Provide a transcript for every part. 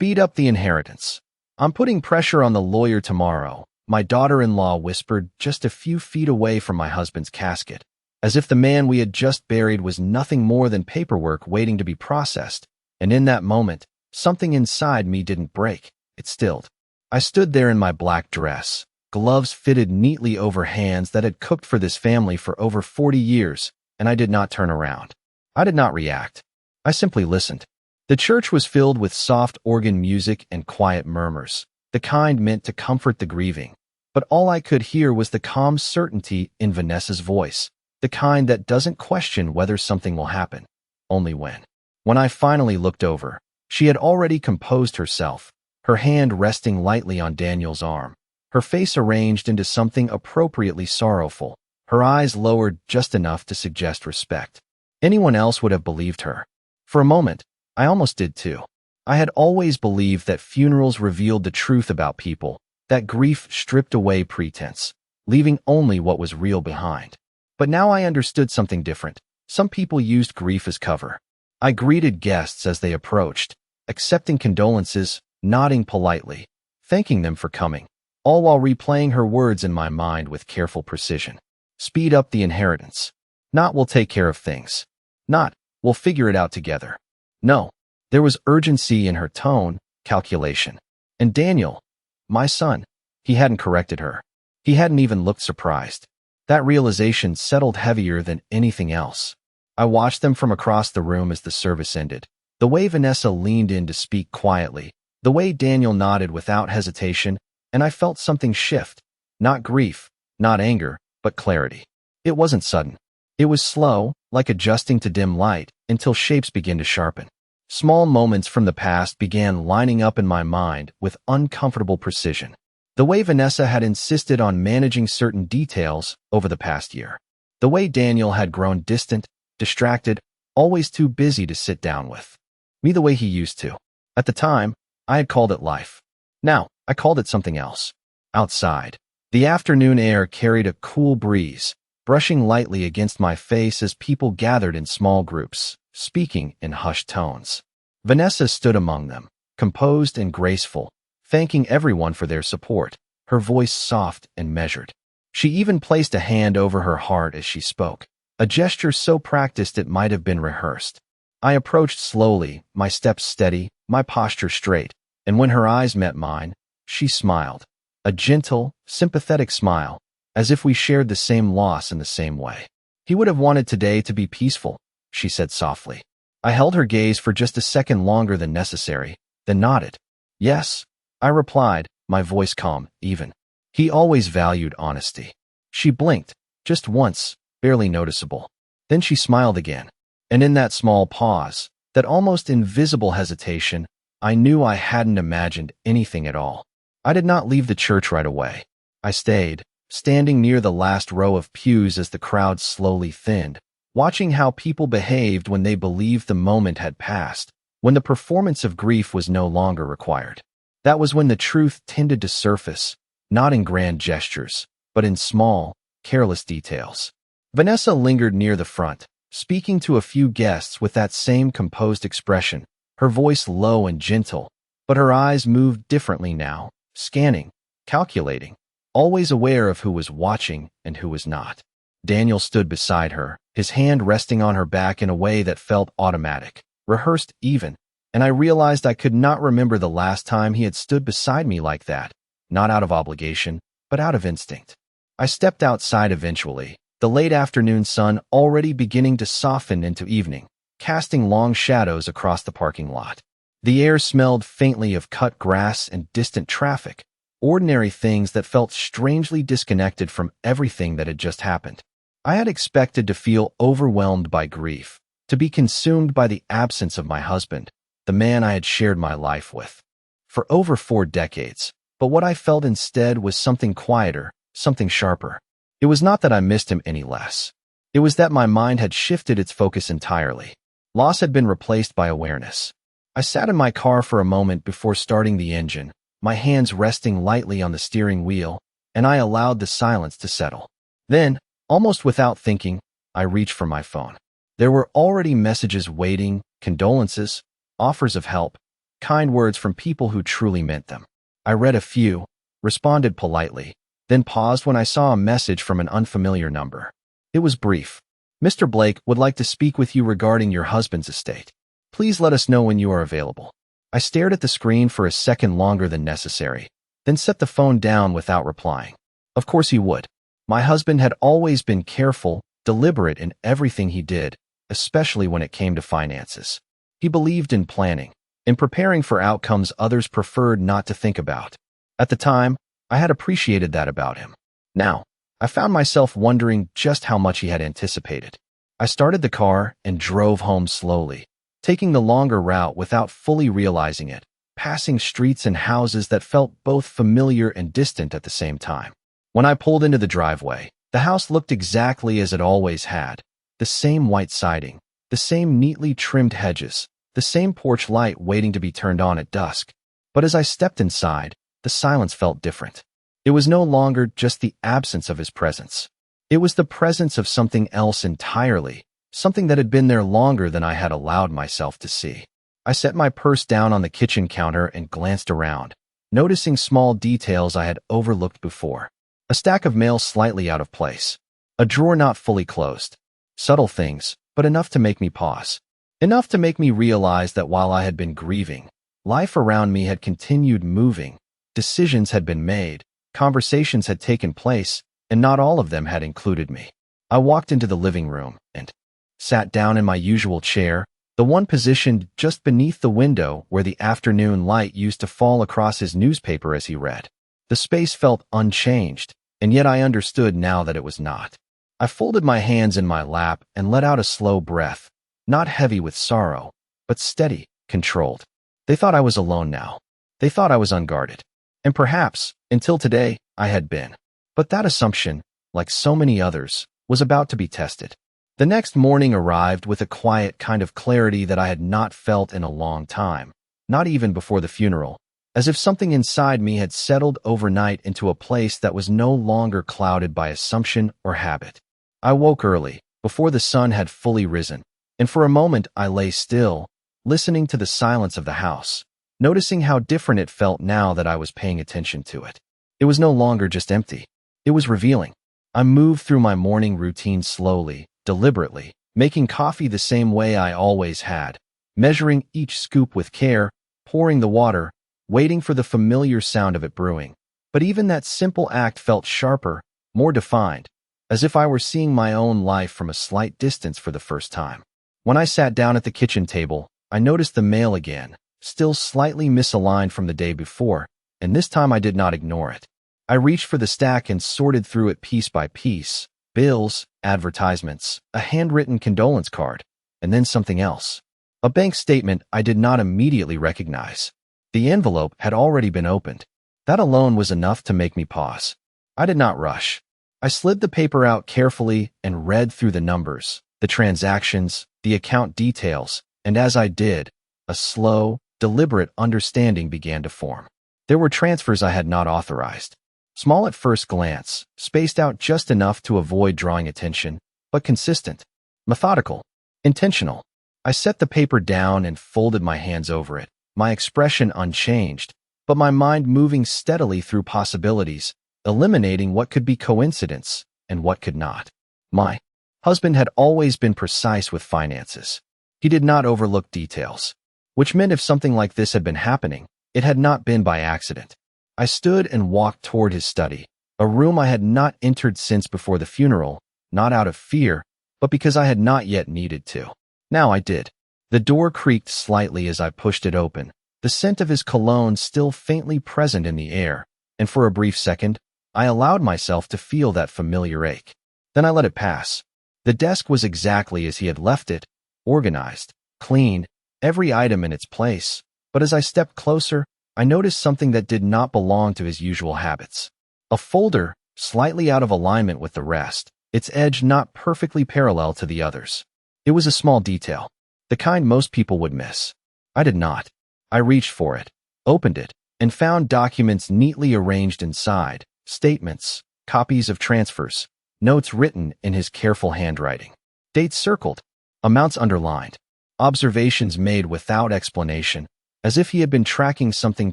Speed up the inheritance. I'm putting pressure on the lawyer tomorrow, my daughter-in-law whispered just a few feet away from my husband's casket, as if the man we had just buried was nothing more than paperwork waiting to be processed. And in that moment, something inside me didn't break, it stilled. I stood there in my black dress, gloves fitted neatly over hands that had cooked for this family for over 40 years, and I did not turn around. I did not react. I simply listened. The church was filled with soft organ music and quiet murmurs, the kind meant to comfort the grieving. But all I could hear was the calm certainty in Vanessa's voice, the kind that doesn't question whether something will happen, only when. When I finally looked over, she had already composed herself, her hand resting lightly on Daniel's arm, her face arranged into something appropriately sorrowful, her eyes lowered just enough to suggest respect. Anyone else would have believed her. For a moment, I almost did too. I had always believed that funerals revealed the truth about people, that grief stripped away pretense, leaving only what was real behind. But now I understood something different. Some people used grief as cover. I greeted guests as they approached, accepting condolences, nodding politely, thanking them for coming, all while replaying her words in my mind with careful precision. Speed up the inheritance. Not we'll take care of things. Not we'll figure it out together. No, there was urgency in her tone, calculation. And Daniel, my son, he hadn't corrected her. He hadn't even looked surprised. That realization settled heavier than anything else. I watched them from across the room as the service ended. The way Vanessa leaned in to speak quietly, the way Daniel nodded without hesitation, and I felt something shift. Not grief, not anger, but clarity. It wasn't sudden. It was slow, like adjusting to dim light, until shapes began to sharpen. Small moments from the past began lining up in my mind with uncomfortable precision. The way Vanessa had insisted on managing certain details over the past year. The way Daniel had grown distant, distracted, always too busy to sit down with me the way he used to. At the time, I had called it life. Now, I called it something else. Outside, the afternoon air carried a cool breeze, brushing lightly against my face as people gathered in small groups, speaking in hushed tones. Vanessa stood among them, composed and graceful, thanking everyone for their support, her voice soft and measured. She even placed a hand over her heart as she spoke, a gesture so practiced it might have been rehearsed. I approached slowly, my steps steady, my posture straight, and when her eyes met mine, she smiled, a gentle, sympathetic smile, as if we shared the same loss in the same way. He would have wanted today to be peaceful, she said softly. I held her gaze for just a second longer than necessary, then nodded. Yes, I replied, my voice calm, even. He always valued honesty. She blinked, just once, barely noticeable. Then she smiled again. And in that small pause, that almost invisible hesitation, I knew I hadn't imagined anything at all. I did not leave the church right away. I stayed, standing near the last row of pews as the crowd slowly thinned, watching how people behaved when they believed the moment had passed, when the performance of grief was no longer required. That was when the truth tended to surface, not in grand gestures, but in small, careless details. Vanessa lingered near the front, speaking to a few guests with that same composed expression, her voice low and gentle, but her eyes moved differently now, scanning, calculating, always aware of who was watching and who was not. Daniel stood beside her, his hand resting on her back in a way that felt automatic, rehearsed even, and I realized I could not remember the last time he had stood beside me like that, not out of obligation, but out of instinct. I stepped outside eventually, the late afternoon sun already beginning to soften into evening, casting long shadows across the parking lot. The air smelled faintly of cut grass and distant traffic, ordinary things that felt strangely disconnected from everything that had just happened. I had expected to feel overwhelmed by grief, to be consumed by the absence of my husband, the man I had shared my life with for over 4 decades. But what I felt instead was something quieter, something sharper. It was not that I missed him any less. It was that my mind had shifted its focus entirely. Loss had been replaced by awareness. I sat in my car for a moment before starting the engine, my hands resting lightly on the steering wheel, and I allowed the silence to settle. Then, almost without thinking, I reached for my phone. There were already messages waiting, condolences, offers of help, kind words from people who truly meant them. I read a few, responded politely, then paused when I saw a message from an unfamiliar number. It was brief. Mr. Blake would like to speak with you regarding your husband's estate. Please let us know when you are available. I stared at the screen for a second longer than necessary, then set the phone down without replying. Of course he would. My husband had always been careful, deliberate in everything he did, especially when it came to finances. He believed in planning, in preparing for outcomes others preferred not to think about. At the time, I had appreciated that about him. Now, I found myself wondering just how much he had anticipated. I started the car and drove home slowly, taking the longer route without fully realizing it, passing streets and houses that felt both familiar and distant at the same time. When I pulled into the driveway, the house looked exactly as it always had. The same white siding, the same neatly trimmed hedges, the same porch light waiting to be turned on at dusk. But as I stepped inside, the silence felt different. It was no longer just the absence of his presence. It was the presence of something else entirely, something that had been there longer than I had allowed myself to see. I set my purse down on the kitchen counter and glanced around, noticing small details I had overlooked before. A stack of mail slightly out of place. A drawer not fully closed. Subtle things, but enough to make me pause. Enough to make me realize that while I had been grieving, life around me had continued moving. Decisions had been made, conversations had taken place, and not all of them had included me. I walked into the living room and sat down in my usual chair, the one positioned just beneath the window where the afternoon light used to fall across his newspaper as he read. The space felt unchanged, and yet I understood now that it was not. I folded my hands in my lap and let out a slow breath, not heavy with sorrow, but steady, controlled. They thought I was alone now. They thought I was unguarded. And perhaps, until today, I had been. But that assumption, like so many others, was about to be tested. The next morning arrived with a quiet kind of clarity that I had not felt in a long time, not even before the funeral, as if something inside me had settled overnight into a place that was no longer clouded by assumption or habit. I woke early, before the sun had fully risen, and for a moment I lay still, listening to the silence of the house, noticing how different it felt now that I was paying attention to it. It was no longer just empty. It was revealing. I moved through my morning routine slowly, deliberately, making coffee the same way I always had, measuring each scoop with care, pouring the water, waiting for the familiar sound of it brewing. But even that simple act felt sharper, more defined, as if I were seeing my own life from a slight distance for the first time. When I sat down at the kitchen table, I noticed the mail again, still slightly misaligned from the day before, and this time I did not ignore it. I reached for the stack and sorted through it piece by piece. Bills, advertisements, a handwritten condolence card, and then something else. A bank statement I did not immediately recognize. The envelope had already been opened. That alone was enough to make me pause. I did not rush. I slid the paper out carefully and read through the numbers, the transactions, the account details, and as I did, a slow, deliberate understanding began to form. There were transfers I had not authorized. Small at first glance, spaced out just enough to avoid drawing attention, but consistent, methodical, intentional. I set the paper down and folded my hands over it, my expression unchanged, but my mind moving steadily through possibilities, eliminating what could be coincidence and what could not. My husband had always been precise with finances. He did not overlook details, which meant if something like this had been happening, it had not been by accident. I stood and walked toward his study, a room I had not entered since before the funeral, not out of fear, but because I had not yet needed to. Now I did. The door creaked slightly as I pushed it open, the scent of his cologne still faintly present in the air, and for a brief second, I allowed myself to feel that familiar ache. Then I let it pass. The desk was exactly as he had left it, organized, clean, every item in its place, but as I stepped closer, I noticed something that did not belong to his usual habits. A folder, slightly out of alignment with the rest, its edge not perfectly parallel to the others. It was a small detail, the kind most people would miss. I did not. I reached for it, opened it, and found documents neatly arranged inside, statements, copies of transfers, notes written in his careful handwriting, dates circled, amounts underlined, observations made without explanation, as if he had been tracking something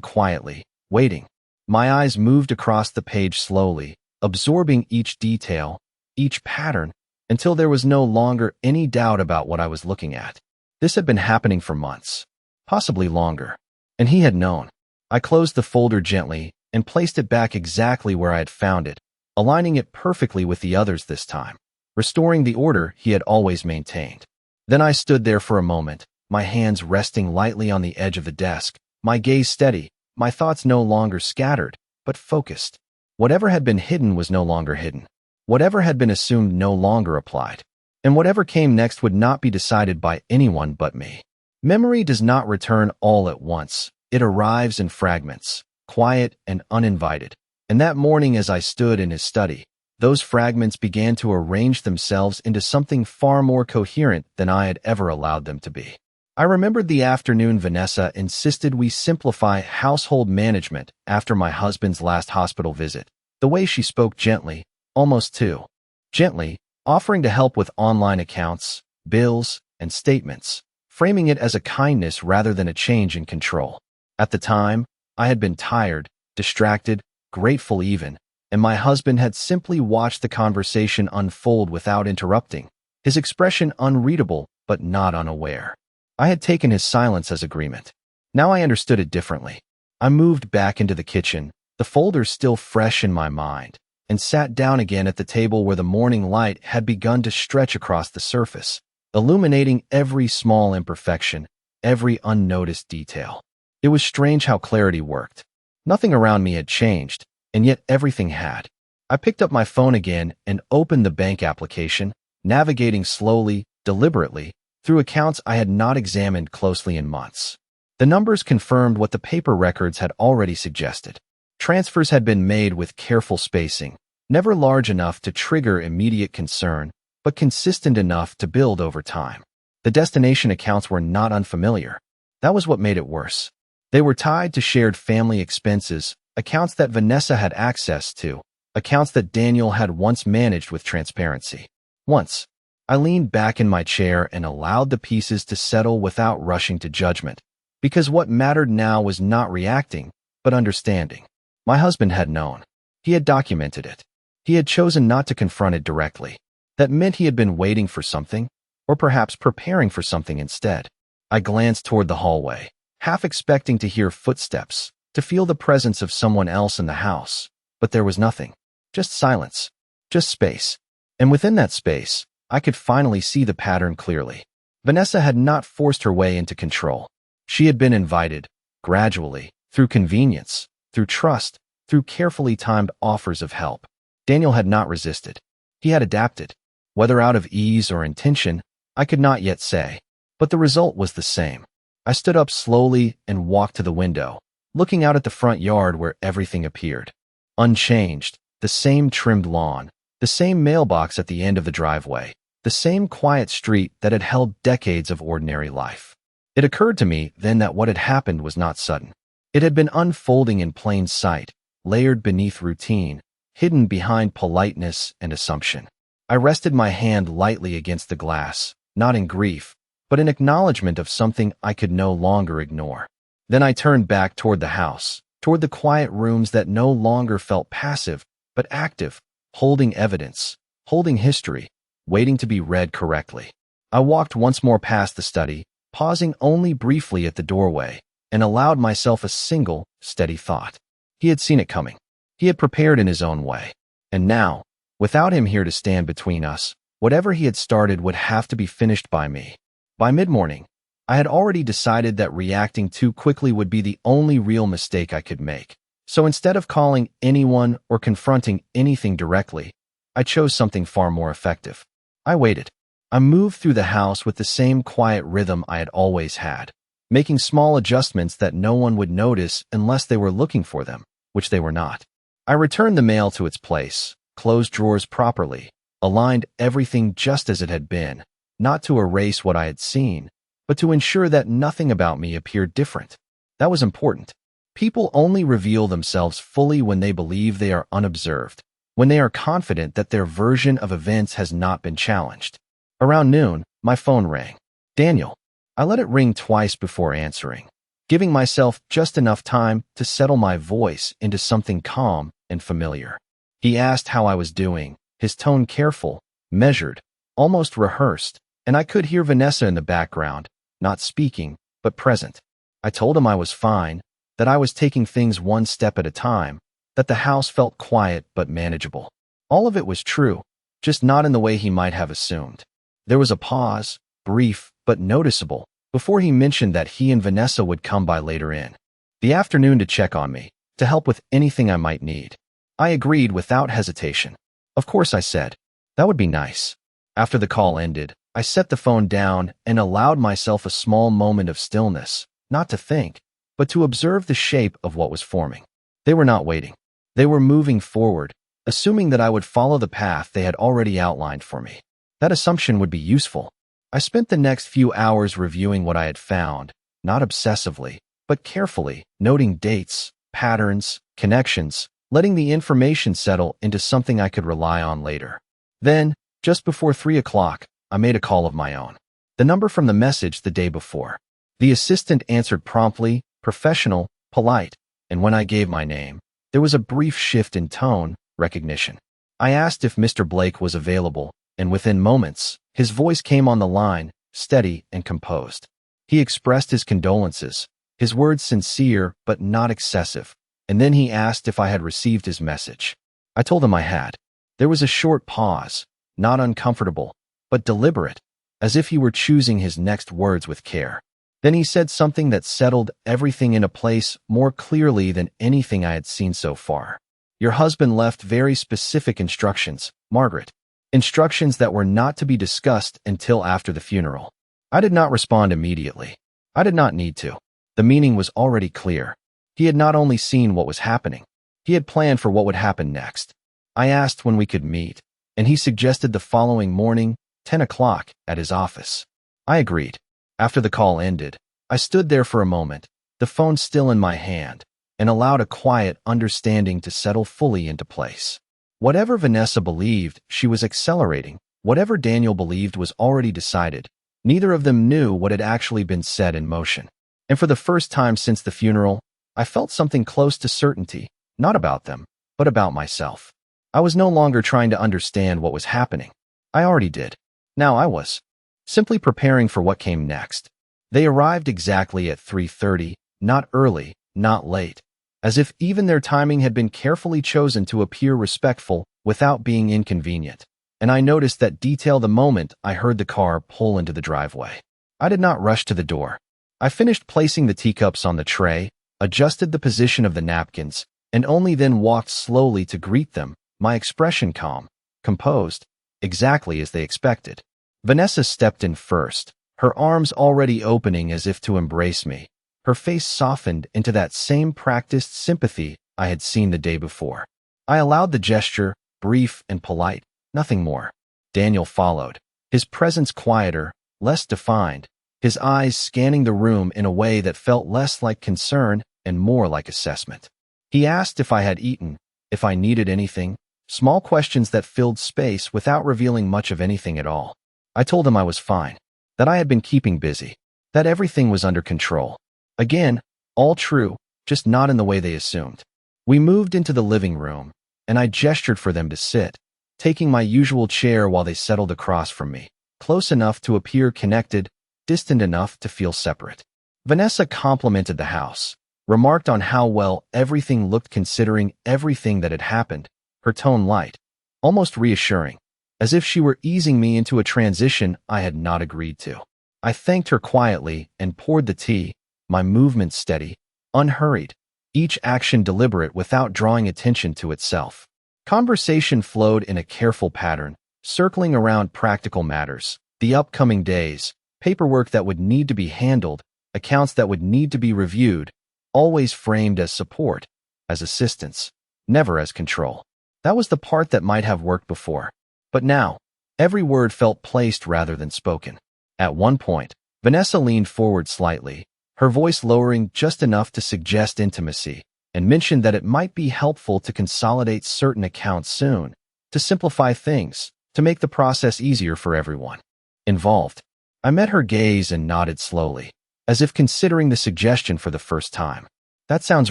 quietly, waiting. My eyes moved across the page slowly, absorbing each detail, each pattern, until there was no longer any doubt about what I was looking at. This had been happening for months, possibly longer, and he had known. I closed the folder gently and placed it back exactly where I had found it, aligning it perfectly with the others this time, restoring the order he had always maintained. Then I stood there for a moment, my hands resting lightly on the edge of the desk, my gaze steady, my thoughts no longer scattered, but focused. Whatever had been hidden was no longer hidden. Whatever had been assumed no longer applied. And whatever came next would not be decided by anyone but me. Memory does not return all at once. It arrives in fragments, quiet and uninvited. And that morning as I stood in his study, those fragments began to arrange themselves into something far more coherent than I had ever allowed them to be. I remembered the afternoon Vanessa insisted we simplify household management after my husband's last hospital visit. The way she spoke gently, almost too gently, offering to help with online accounts, bills, and statements, framing it as a kindness rather than a change in control. At the time, I had been tired, distracted, grateful even, and my husband had simply watched the conversation unfold without interrupting, his expression unreadable but not unaware. I had taken his silence as agreement. Now I understood it differently. I moved back into the kitchen, the folders still fresh in my mind, and sat down again at the table where the morning light had begun to stretch across the surface, illuminating every small imperfection, every unnoticed detail. It was strange how clarity worked. Nothing around me had changed, and yet everything had. I picked up my phone again and opened the bank application, navigating slowly, deliberately, through accounts I had not examined closely in months. The numbers confirmed what the paper records had already suggested. Transfers had been made with careful spacing, never large enough to trigger immediate concern, but consistent enough to build over time. The destination accounts were not unfamiliar. That was what made it worse. They were tied to shared family expenses, accounts that Vanessa had access to, accounts that Daniel had once managed with transparency. Once, I leaned back in my chair and allowed the pieces to settle without rushing to judgment, because what mattered now was not reacting, but understanding. My husband had known. He had documented it. He had chosen not to confront it directly. That meant he had been waiting for something, or perhaps preparing for something instead. I glanced toward the hallway, half expecting to hear footsteps, to feel the presence of someone else in the house, but there was nothing. Just silence. Just space. And within that space, I could finally see the pattern clearly. Vanessa had not forced her way into control. She had been invited, gradually, through convenience, through trust, through carefully timed offers of help. Daniel had not resisted. He had adapted. Whether out of ease or intention, I could not yet say. But the result was the same. I stood up slowly and walked to the window, looking out at the front yard where everything appeared. Unchanged, the same trimmed lawn, the same mailbox at the end of the driveway, the same quiet street that had held decades of ordinary life. It occurred to me then that what had happened was not sudden. It had been unfolding in plain sight, layered beneath routine, hidden behind politeness and assumption. I rested my hand lightly against the glass, not in grief, but in acknowledgement of something I could no longer ignore. Then I turned back toward the house, toward the quiet rooms that no longer felt passive, but active, holding evidence, holding history, waiting to be read correctly. I walked once more past the study, pausing only briefly at the doorway, and allowed myself a single, steady thought. He had seen it coming. He had prepared in his own way. And now, without him here to stand between us, whatever he had started would have to be finished by me. By mid-morning, I had already decided that reacting too quickly would be the only real mistake I could make. So instead of calling anyone or confronting anything directly, I chose something far more effective. I waited. I moved through the house with the same quiet rhythm I had always had, making small adjustments that no one would notice unless they were looking for them, which they were not. I returned the mail to its place, closed drawers properly, aligned everything just as it had been, not to erase what I had seen, but to ensure that nothing about me appeared different. That was important. People only reveal themselves fully when they believe they are unobserved, when they are confident that their version of events has not been challenged. Around noon, my phone rang. Daniel. I let it ring twice before answering. giving myself just enough time to settle my voice into something calm and familiar. He asked how I was doing, his tone careful, measured, almost rehearsed, and I could hear Vanessa in the background, not speaking, but present. I told him I was fine, that I was taking things one step at a time, that the house felt quiet but manageable. All of it was true, just not in the way he might have assumed. There was a pause, brief but noticeable, before he mentioned that he and Vanessa would come by later in the afternoon to check on me, to help with anything I might need. I agreed without hesitation. Of course, I said. That would be nice. After the call ended, I set the phone down and allowed myself a small moment of stillness, not to think, but to observe the shape of what was forming. They were not waiting. They were moving forward, assuming that I would follow the path they had already outlined for me. That assumption would be useful. I spent the next few hours reviewing what I had found, not obsessively, but carefully, noting dates, patterns, connections, letting the information settle into something I could rely on later. Then, just before 3 o'clock, I made a call of my own. The number from the message the day before. The assistant answered promptly, professional, polite, and when I gave my name, there was a brief shift in tone, recognition. I asked if Mr. Blake was available, and within moments, his voice came on the line, steady and composed. He expressed his condolences, his words sincere but not excessive, and then he asked if I had received his message. I told him I had. There was a short pause, not uncomfortable, but deliberate, as if he were choosing his next words with care. Then he said something that settled everything into place more clearly than anything I had seen so far. Your husband left very specific instructions, Margaret. Instructions that were not to be discussed until after the funeral. I did not respond immediately. I did not need to. The meaning was already clear. He had not only seen what was happening, he had planned for what would happen next. I asked when we could meet, and he suggested the following morning, 10 o'clock, at his office. I agreed. After the call ended, I stood there for a moment, the phone still in my hand, and allowed a quiet understanding to settle fully into place. Whatever Vanessa believed, she was accelerating. Whatever Daniel believed was already decided. Neither of them knew what had actually been set in motion. And for the first time since the funeral, I felt something close to certainty, not about them, but about myself. I was no longer trying to understand what was happening. I already did. Now I was simply preparing for what came next. They arrived exactly at 3:30, not early, not late, as if even their timing had been carefully chosen to appear respectful without being inconvenient. And I noticed that detail the moment I heard the car pull into the driveway. I did not rush to the door. I finished placing the teacups on the tray, adjusted the position of the napkins, and only then walked slowly to greet them, my expression calm, composed, exactly as they expected. Vanessa stepped in first, her arms already opening as if to embrace me. Her face softened into that same practiced sympathy I had seen the day before. I allowed the gesture, brief and polite, nothing more. Daniel followed, his presence quieter, less defined, his eyes scanning the room in a way that felt less like concern and more like assessment. He asked if I had eaten, if I needed anything, small questions that filled space without revealing much of anything at all. I told him I was fine, that I had been keeping busy, that everything was under control. Again, all true, just not in the way they assumed. We moved into the living room, and I gestured for them to sit, taking my usual chair while they settled across from me, close enough to appear connected, distant enough to feel separate. Vanessa complimented the house, remarked on how well everything looked considering everything that had happened, her tone light, almost reassuring, as if she were easing me into a transition I had not agreed to. I thanked her quietly and poured the tea, my movements steady, unhurried, each action deliberate without drawing attention to itself. Conversation flowed in a careful pattern, circling around practical matters, the upcoming days, paperwork that would need to be handled, accounts that would need to be reviewed, always framed as support, as assistance, never as control. That was the part that might have worked before. But now, every word felt placed rather than spoken. At one point, Vanessa leaned forward slightly, her voice lowering just enough to suggest intimacy, and mentioned that it might be helpful to consolidate certain accounts soon, to simplify things, to make the process easier for everyone involved. I met her gaze and nodded slowly. as if considering the suggestion for the first time. That sounds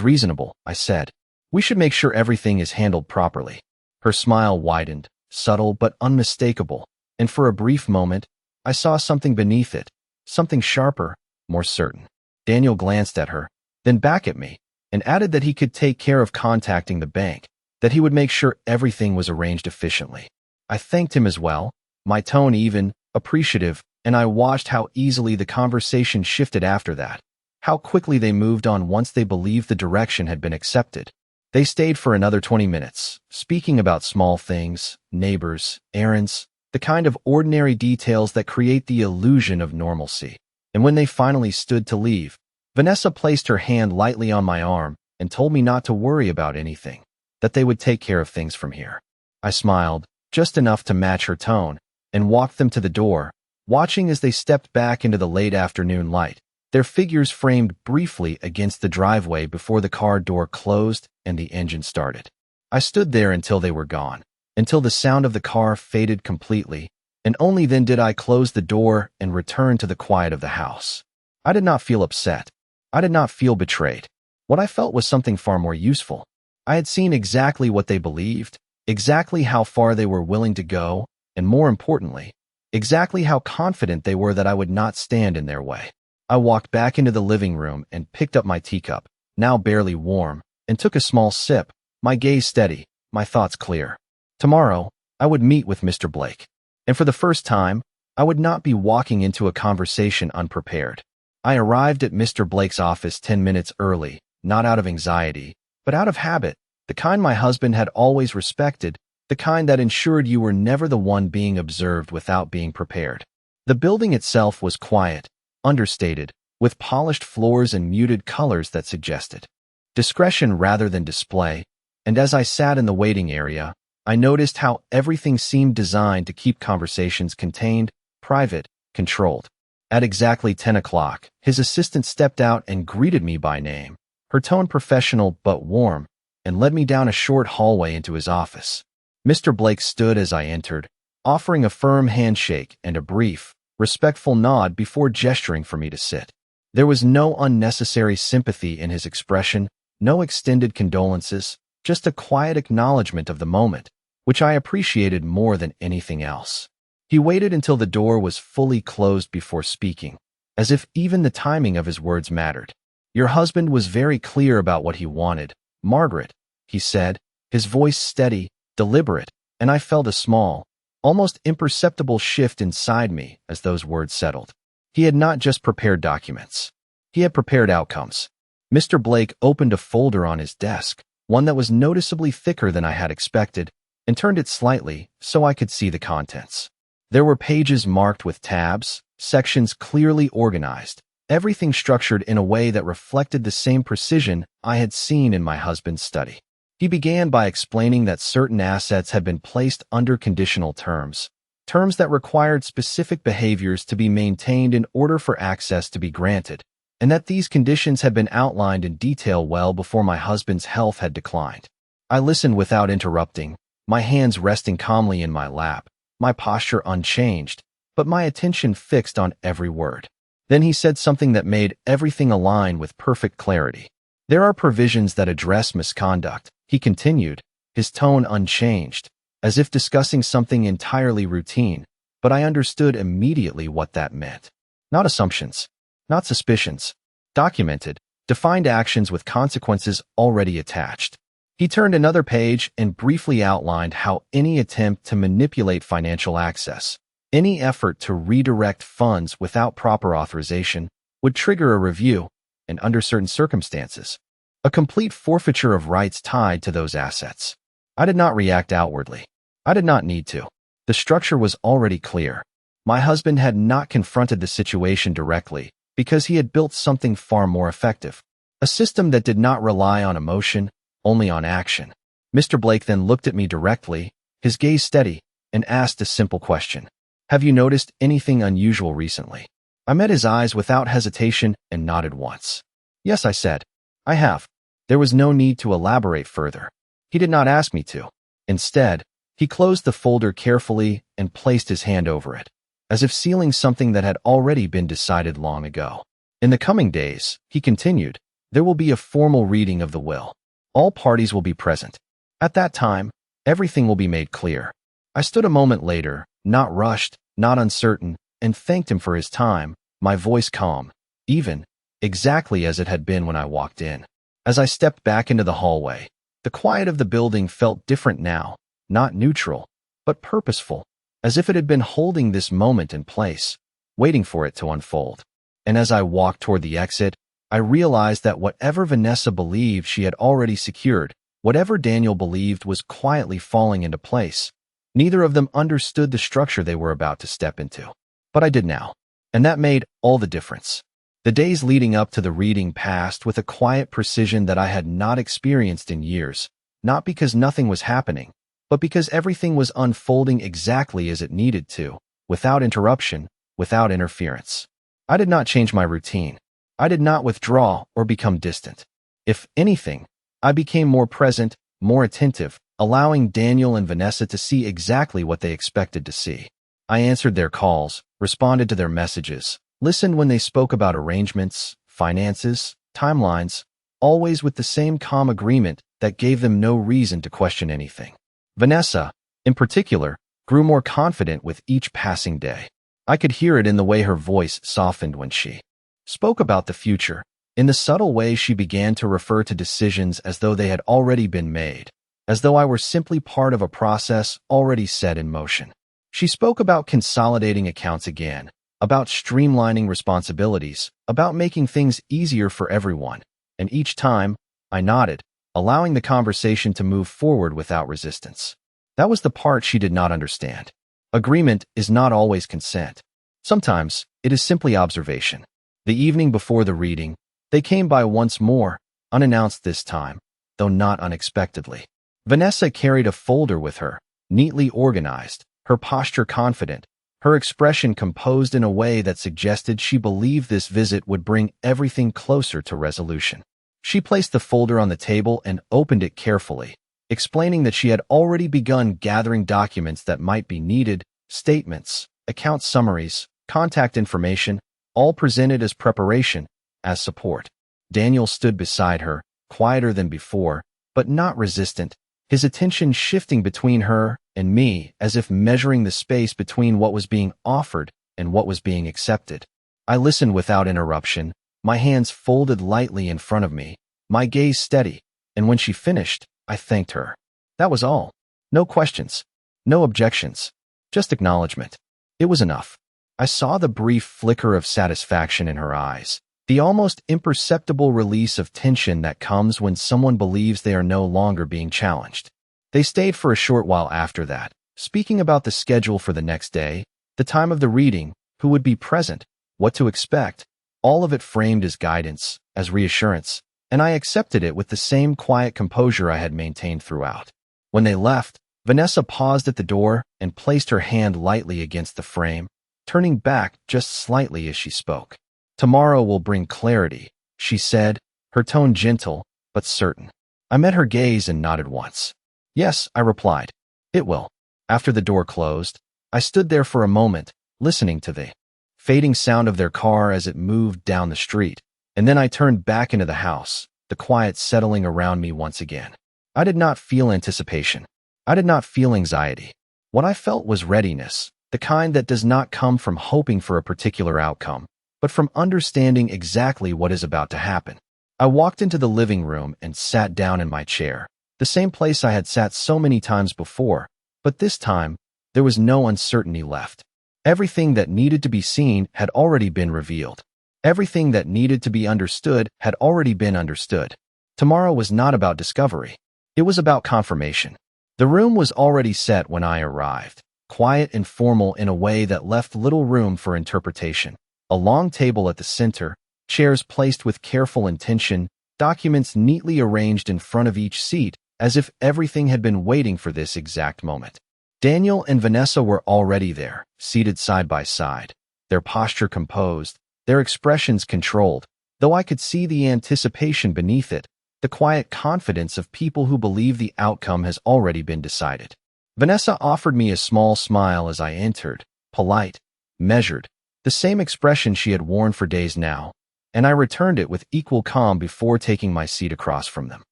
reasonable, I said. We should make sure everything is handled properly. Her smile widened, subtle but unmistakable, and for a brief moment, I saw something beneath it, something sharper, more certain. Daniel glanced at her, then back at me, and added that he could take care of contacting the bank, that he would make sure everything was arranged efficiently. I thanked him as well, my tone even, appreciative, and I watched how easily the conversation shifted after that, how quickly they moved on once they believed the direction had been accepted. They stayed for another 20 minutes, speaking about small things, neighbors, errands, the kind of ordinary details that create the illusion of normalcy. And when they finally stood to leave, Vanessa placed her hand lightly on my arm and told me not to worry about anything, that they would take care of things from here. I smiled, just enough to match her tone, and walked them to the door, watching as they stepped back into the late afternoon light, their figures framed briefly against the driveway before the car door closed and the engine started. I stood there until they were gone, until the sound of the car faded completely, and only then did I close the door and return to the quiet of the house. I did not feel upset. I did not feel betrayed. What I felt was something far more useful. I had seen exactly what they believed, exactly how far they were willing to go, and more importantly, exactly how confident they were that I would not stand in their way. I walked back into the living room and picked up my teacup, now barely warm, and took a small sip, my gaze steady, my thoughts clear. Tomorrow, I would meet with Mr. Blake. And for the first time, I would not be walking into a conversation unprepared. I arrived at Mr. Blake's office 10 minutes early, not out of anxiety, but out of habit, the kind my husband had always respected, the kind that ensured you were never the one being observed without being prepared. The building itself was quiet, understated, with polished floors and muted colors that suggested discretion rather than display, and as I sat in the waiting area, I noticed how everything seemed designed to keep conversations contained, private, controlled. At exactly 10 o'clock, his assistant stepped out and greeted me by name, her tone professional but warm, and led me down a short hallway into his office. Mr. Blake stood as I entered, offering a firm handshake and a brief, respectful nod before gesturing for me to sit. There was no unnecessary sympathy in his expression, no extended condolences, just a quiet acknowledgement of the moment, which I appreciated more than anything else. He waited until the door was fully closed before speaking, as if even the timing of his words mattered. Your husband was very clear about what he wanted, Margaret, he said, his voice steady, deliberate, and I felt a small, almost imperceptible shift inside me as those words settled. He had not just prepared documents. He had prepared outcomes. Mr. Blake opened a folder on his desk, one that was noticeably thicker than I had expected, and turned it slightly so I could see the contents. There were pages marked with tabs, sections clearly organized, everything structured in a way that reflected the same precision I had seen in my husband's study. He began by explaining that certain assets had been placed under conditional terms, terms that required specific behaviors to be maintained in order for access to be granted, and that these conditions had been outlined in detail well before my husband's health had declined. I listened without interrupting, my hands resting calmly in my lap, my posture unchanged, but my attention fixed on every word. Then he said something that made everything align with perfect clarity. There are provisions that address misconduct, he continued, his tone unchanged, as if discussing something entirely routine, but I understood immediately what that meant. Not assumptions, not suspicions, documented, defined actions with consequences already attached. He turned another page and briefly outlined how any attempt to manipulate financial access, any effort to redirect funds without proper authorization, would trigger a review, and under certain circumstances, a complete forfeiture of rights tied to those assets. I did not react outwardly. I did not need to. The structure was already clear. My husband had not confronted the situation directly because he had built something far more effective, a system that did not rely on emotion, only on action. Mr. Blake then looked at me directly, his gaze steady, and asked a simple question. Have you noticed anything unusual recently? I met his eyes without hesitation and nodded once. Yes, I said. I have. There was no need to elaborate further. He did not ask me to. Instead, he closed the folder carefully and placed his hand over it, as if sealing something that had already been decided long ago. In the coming days, he continued, there will be a formal reading of the will. All parties will be present. At that time, everything will be made clear. I stood a moment later, not rushed, not uncertain, and thanked him for his time, my voice calm, even, exactly as it had been when I walked in. As I stepped back into the hallway, the quiet of the building felt different now, not neutral, but purposeful, as if it had been holding this moment in place, waiting for it to unfold. And as I walked toward the exit, I realized that whatever Vanessa believed she had already secured, whatever Daniel believed was quietly falling into place. Neither of them understood the structure they were about to step into. But I did now, and that made all the difference. The days leading up to the reading passed with a quiet precision that I had not experienced in years, not because nothing was happening, but because everything was unfolding exactly as it needed to, without interruption, without interference. I did not change my routine. I did not withdraw or become distant. If anything, I became more present, more attentive, allowing Daniel and Vanessa to see exactly what they expected to see. I answered their calls, responded to their messages, listened when they spoke about arrangements, finances, timelines, always with the same calm agreement that gave them no reason to question anything. Vanessa, in particular, grew more confident with each passing day. I could hear it in the way her voice softened when she spoke about the future. In the subtle way she began to refer to decisions as though they had already been made, as though I were simply part of a process already set in motion. She spoke about consolidating accounts again, about streamlining responsibilities, about making things easier for everyone, and each time, I nodded, allowing the conversation to move forward without resistance. That was the part she did not understand. Agreement is not always consent. Sometimes, it is simply observation. The evening before the reading, they came by once more, unannounced this time, though not unexpectedly. Vanessa carried a folder with her, neatly organized, her posture confident, her expression composed in a way that suggested she believed this visit would bring everything closer to resolution. She placed the folder on the table and opened it carefully, explaining that she had already begun gathering documents that might be needed, statements, account summaries, contact information, all presented as preparation, as support. Daniel stood beside her, quieter than before, but not resistant, his attention shifting between her and me as if measuring the space between what was being offered and what was being accepted. I listened without interruption, my hands folded lightly in front of me, my gaze steady, and when she finished, I thanked her. That was all. No questions, no objections, just acknowledgement. It was enough. I saw the brief flicker of satisfaction in her eyes, the almost imperceptible release of tension that comes when someone believes they are no longer being challenged. They stayed for a short while after that, speaking about the schedule for the next day, the time of the reading, who would be present, what to expect, all of it framed as guidance, as reassurance, and I accepted it with the same quiet composure I had maintained throughout. When they left, Vanessa paused at the door and placed her hand lightly against the frame, turning back just slightly as she spoke. Tomorrow will bring clarity, she said, her tone gentle, but certain. I met her gaze and nodded once. Yes, I replied. It will. After the door closed, I stood there for a moment, listening to the fading sound of their car as it moved down the street, and then I turned back into the house, the quiet settling around me once again. I did not feel anticipation. I did not feel anxiety. What I felt was readiness, the kind that does not come from hoping for a particular outcome, but from understanding exactly what is about to happen. I walked into the living room and sat down in my chair, the same place I had sat so many times before, but this time, there was no uncertainty left. Everything that needed to be seen had already been revealed. Everything that needed to be understood had already been understood. Tomorrow was not about discovery. It was about confirmation. The room was already set when I arrived, quiet and formal in a way that left little room for interpretation. A long table at the center, chairs placed with careful intention, documents neatly arranged in front of each seat, as if everything had been waiting for this exact moment. Daniel and Vanessa were already there, seated side by side, their posture composed, their expressions controlled, though I could see the anticipation beneath it, the quiet confidence of people who believe the outcome has already been decided. Vanessa offered me a small smile as I entered, polite, measured, the same expression she had worn for days now, and I returned it with equal calm before taking my seat across from them.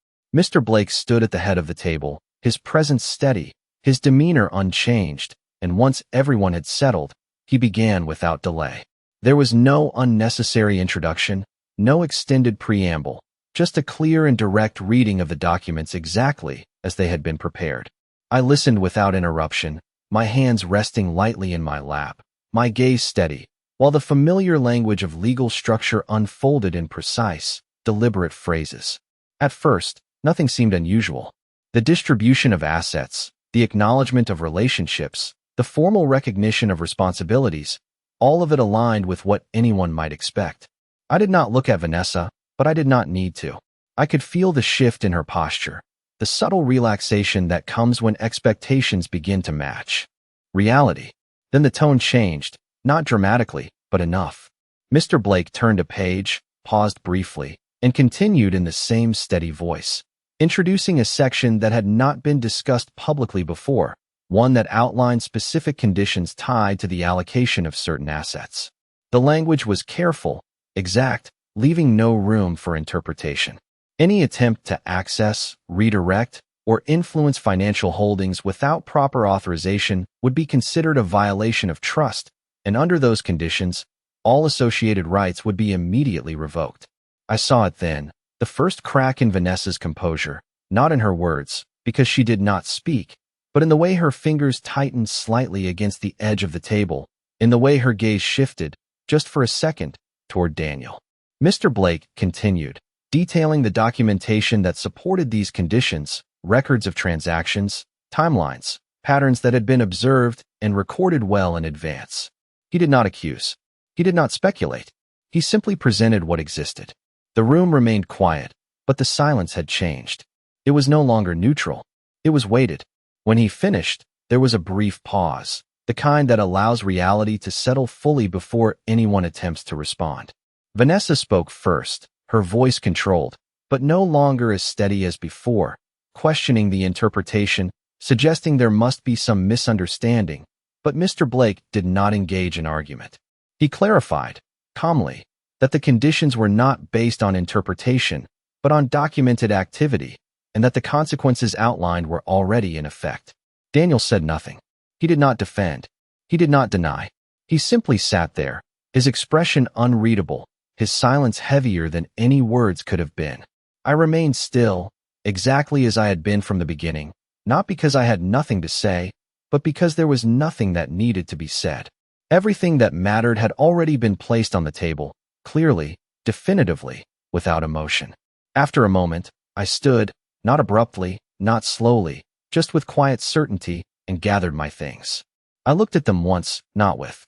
Mr. Blake stood at the head of the table, his presence steady, his demeanor unchanged, and once everyone had settled, he began without delay. There was no unnecessary introduction, no extended preamble, just a clear and direct reading of the documents exactly as they had been prepared. I listened without interruption, my hands resting lightly in my lap, my gaze steady, while the familiar language of legal structure unfolded in precise, deliberate phrases. At first, nothing seemed unusual. The distribution of assets, the acknowledgement of relationships, the formal recognition of responsibilities, all of it aligned with what anyone might expect. I did not look at Vanessa, but I did not need to. I could feel the shift in her posture, the subtle relaxation that comes when expectations begin to match reality. Then the tone changed, not dramatically, but enough. Mr. Blake turned a page, paused briefly, and continued in the same steady voice, introducing a section that had not been discussed publicly before, one that outlined specific conditions tied to the allocation of certain assets. The language was careful, exact, leaving no room for interpretation. Any attempt to access, redirect, or influence financial holdings without proper authorization would be considered a violation of trust, and under those conditions, all associated rights would be immediately revoked. I saw it then, the first crack in Vanessa's composure, not in her words, because she did not speak, but in the way her fingers tightened slightly against the edge of the table, in the way her gaze shifted, just for a second, toward Daniel. Mr. Blake continued, detailing the documentation that supported these conditions, records of transactions, timelines, patterns that had been observed and recorded well in advance. He did not accuse. He did not speculate. He simply presented what existed. The room remained quiet, but the silence had changed. It was no longer neutral. It was weighted. When he finished, there was a brief pause, the kind that allows reality to settle fully before anyone attempts to respond. Vanessa spoke first, her voice controlled, but no longer as steady as before, questioning the interpretation, suggesting there must be some misunderstanding, but Mr. Blake did not engage in argument. He clarified, calmly, that the conditions were not based on interpretation, but on documented activity, and that the consequences outlined were already in effect. Daniel said nothing. He did not defend. He did not deny. He simply sat there, his expression unreadable, his silence heavier than any words could have been. I remained still, exactly as I had been from the beginning, not because I had nothing to say, but because there was nothing that needed to be said. Everything that mattered had already been placed on the table, clearly, definitively, without emotion. After a moment, I stood, not abruptly, not slowly, just with quiet certainty, and gathered my things. I looked at them once, not with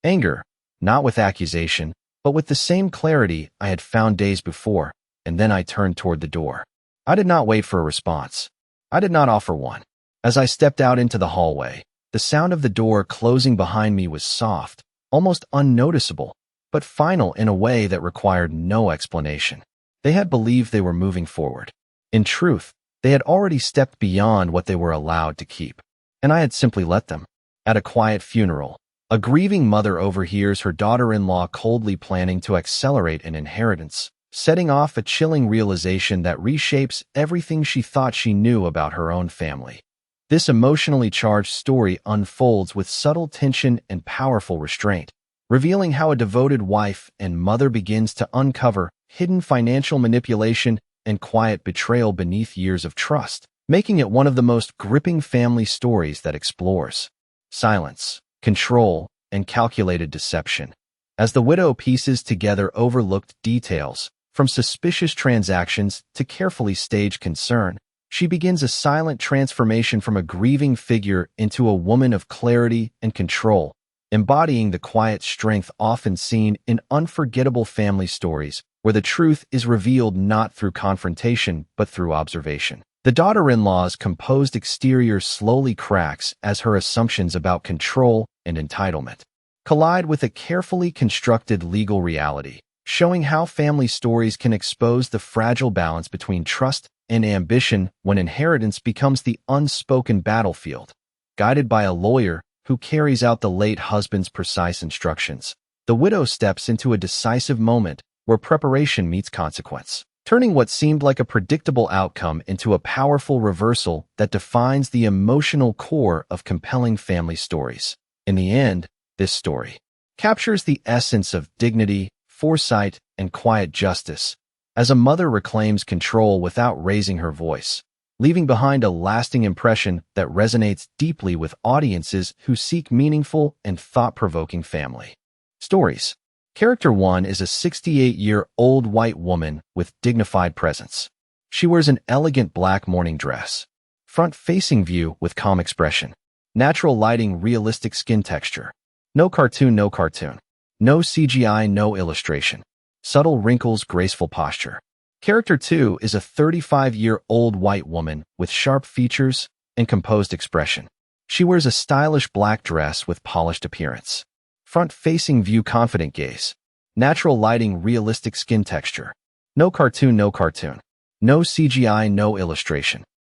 anger, not with accusation, but with the same clarity I had found days before, and then I turned toward the door. I did not wait for a response. I did not offer one. As I stepped out into the hallway, the sound of the door closing behind me was soft, almost unnoticeable, but final in a way that required no explanation. They had believed they were moving forward. In truth, they had already stepped beyond what they were allowed to keep, and I had simply let them. At a quiet funeral, a grieving mother overhears her daughter-in-law coldly planning to accelerate an inheritance, setting off a chilling realization that reshapes everything she thought she knew about her own family. This emotionally charged story unfolds with subtle tension and powerful restraint, revealing how a devoted wife and mother begins to uncover hidden financial manipulation and quiet betrayal beneath years of trust, making it one of the most gripping family stories that explores silence, control, and calculated deception. As the widow pieces together overlooked details, from suspicious transactions to carefully staged concern, she begins a silent transformation from a grieving figure into a woman of clarity and control, embodying the quiet strength often seen in unforgettable family stories, where the truth is revealed not through confrontation but through observation. The daughter-in-law's composed exterior slowly cracks as her assumptions about control and entitlement collide with a carefully constructed legal reality, showing how family stories can expose the fragile balance between trust and ambition when inheritance becomes the unspoken battlefield. Guided by a lawyer who carries out the late husband's precise instructions, the widow steps into a decisive moment where preparation meets consequence, turning what seemed like a predictable outcome into a powerful reversal that defines the emotional core of compelling family stories. In the end, this story captures the essence of dignity, foresight, and quiet justice, as a mother reclaims control without raising her voice, leaving behind a lasting impression that resonates deeply with audiences who seek meaningful and thought-provoking family stories. Character 1 is a 68-year-old white woman with dignified presence. She wears an elegant black morning dress, front-facing view with calm expression, natural lighting, realistic skin texture. No cartoon, no cartoon. No CGI, no illustration. Subtle wrinkles, graceful posture. Character 2 is a 35-year-old white woman with sharp features and composed expression. She wears a stylish black dress with polished appearance. Front-facing view, confident gaze. Natural lighting, realistic skin texture. No cartoon, no cartoon. No CGI, no illustration.